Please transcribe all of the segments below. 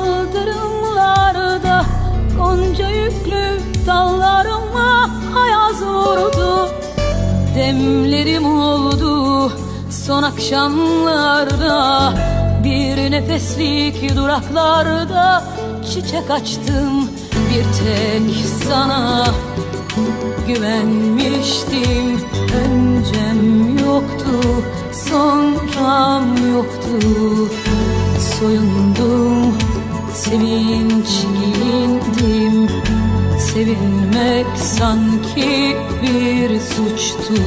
Kaldırımlarda gonca yüklü dallarıma ayaz vurdu. Demlerim oldu son akşamlarda, bir nefeslik duraklarda çiçek açtım bir tek sana. Güvenmiştim, öncem yoktu, sonram yoktu. Soyundum, sevinç giyindim. Sevinmek sanki bir suçtu.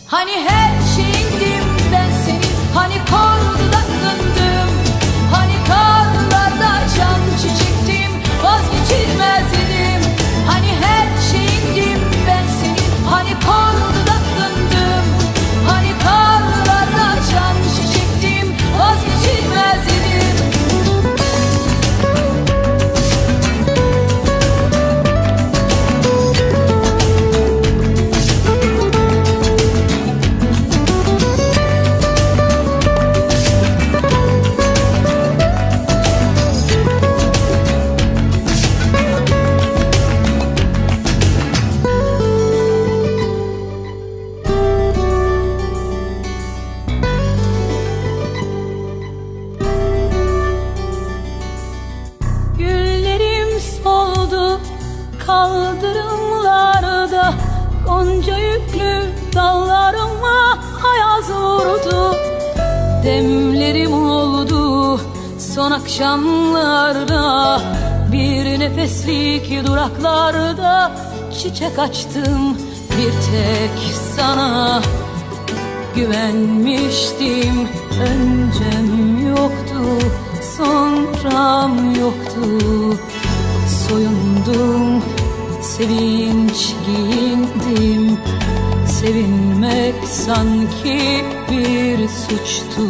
Hani her şeyindim ben senin, hani kor dudaklandım, hani karlarda açan çiçektim, vazgeçilmezdim. Hani her şeyindim ben senin, hani kor dudaklandım, hani karlarda açan çiçektim, vazgeçilmezdim. Kaldırımlarda gonca yüklü dallarıma ayaz vurdu. Demlerim oldu son akşamlarda, bir nefeslik duraklarda çiçek açtım bir tek sana. Güvenmiştim, öncem yoktu, sonram yoktu. Soyundum, sevinç giyindim. Sevinmek sanki bir suçtu.